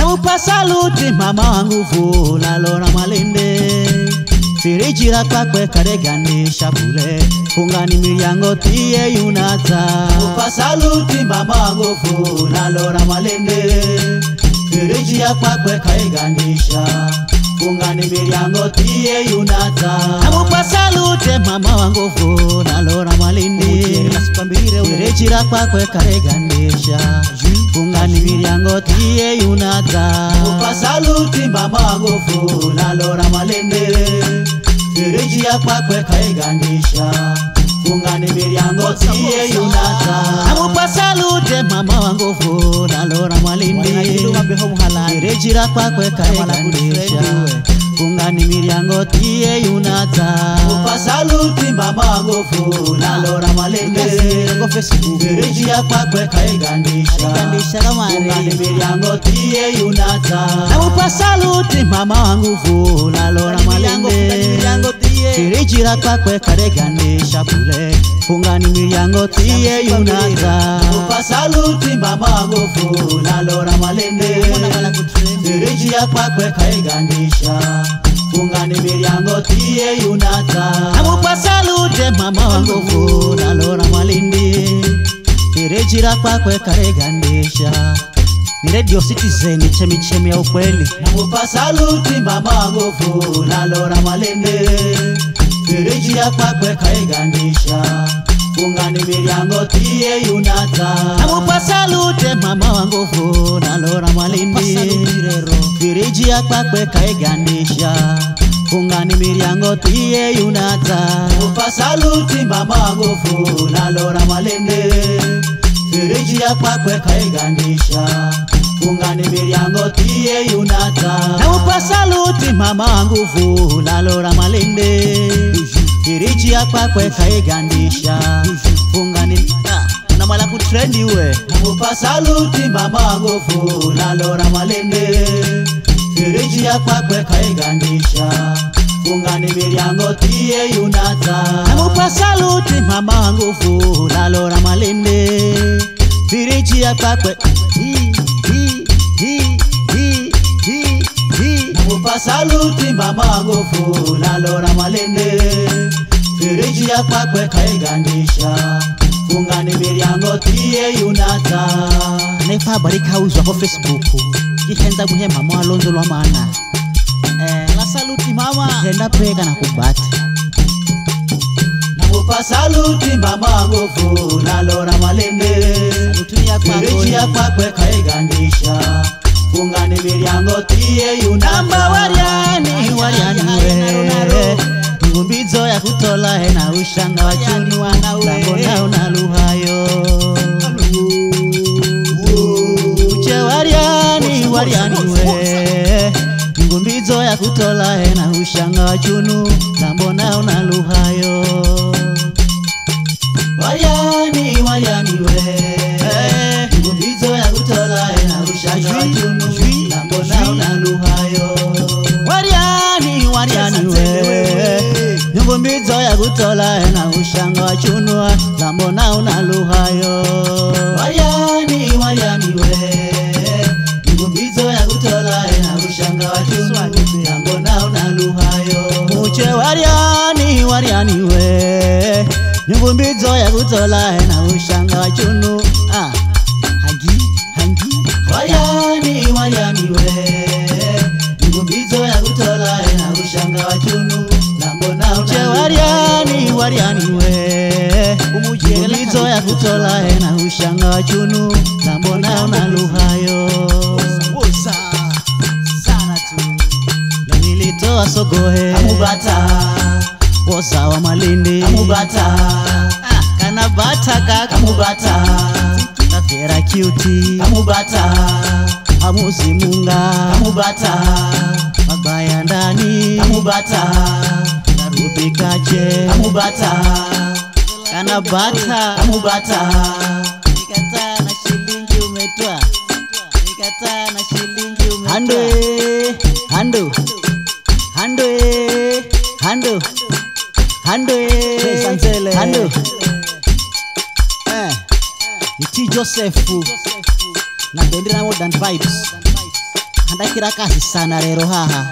namupa saluti mama wangu Vula Lora Malinde. Firiji la kwakwe karegandisha bule, fungani milyango tiye yunata. Namupa saluti mama wangu Vula Lora Malinde. Firiji la kwakwe karegandisha, fungani milyango tiye yunata. Namupa salute mama wangu Vula Lora Malinde. Firiji la kwakwe karegandisha, fungani milyango tiye yunata. Namupa saluti mama wangu Vula Lora Malinde. Firiji ya kwakwe karegandisha, fungani milyango tiye yunata. Namupa salute mama wangu Vula Lora Malinde. Firiji la kwakwe karegandisha, fungani milyango tiye yunata. Namupa saluti mama wangu Vula Lora Malinde. Firiji ya kwakwe karegandisha, fungani milyango tiye yunata. Namupa saluti mama wangu Vula Lora Malinde. Firiji la kwakwe karegandisha bule, fungani milyango tiye yunata. Namupa saluti mama wangu Vula Lora Malinde. Firiji ya kwakwe karegandisha, fungani milyango tiye yunata. Namupa salute mama wangu Vula Lora Malinde. Firiji la kwakwe karegandisha, ni Radio Citizen, chemichemi ya ukweli. Namupa saluti mama wangu Vula Lora Malinde. Firiji ya kwakwe karegandisha, fungani milyango tiye yunata. Namupa salute mama wangu Vula Lora Malinde. Firiji ya kwakwe karegandisha, fungani milyango tiye yunata. Namupa saluti mama wangu Vula Lora Malinde. Firiji ya kwakwe karegandisha, fungani milyango tiye yunata. Namupa saluti mama wangu Vula Lora Malinde. Firiji ya kwakwe karegandisha, fungani na mala kutrendi we. Namupa saluti mama wangu Vula Lora Malinde. Firiji ya kwakwe karegandisha, fungani milyango tiye yunata. Namupa saluti mama wangu Vula Lora Malinde. Firiji ya kwakwe namupa saluti mama wangu Vula Lora Malinde. Firiji ya kwakwe karegandisha, fungani milyango tiye yunata. Nefa barika uzwa kwa Facebook, jihenza buhema mwalonzo lwa mana. La saluti mama, henda pega na kubate. Namupa saluti mama wangu Vula Lora Malinde. Firiji ya kwakwe karegandisha, fungani milyango tiye yunata. Namba wariani we, ngumbizo ya kutola hena ushanga wa chunua, lambona unaluhayo. Uche wariani we, ngumbizo ya kutola hena ushanga wa chunu, lambona unaluhayo. Wariani we, ngumbizo ya kutola hena ushanga wa chunu, lambona unaluhayo. Wariani we, ngumbizo ya kutola hena ushanga wa chunu, lambona unaluhayo. Wariani we, ngumbizo ya kutola hena ushanga wa chunu, lambona unaluhayo. Muche wariani we, ngumbizo ya kutola hena ushanga wa chunu. Hangi wariani we, ngumbizo ya kutola hena ushanga wa chunu, lambona unaluhayo. Wariani we, ngumbizo ya kutola hena ushanga wa chunu, lambona unaluhayo. Nilitoa sogohe amubata, wosa wa Malindi amubata. Kana bata kaka amubata, tafera cutie amubata. Amuzimunga amubata, mabaya ndani amubata. Narubikaje amubata, kana bata amubata. Nikata na shilingi umetwa, nikata na shilingi umetwa. Hando Iti Joseph na Bendera Modern Vibes. Handakira kazi sana rero haha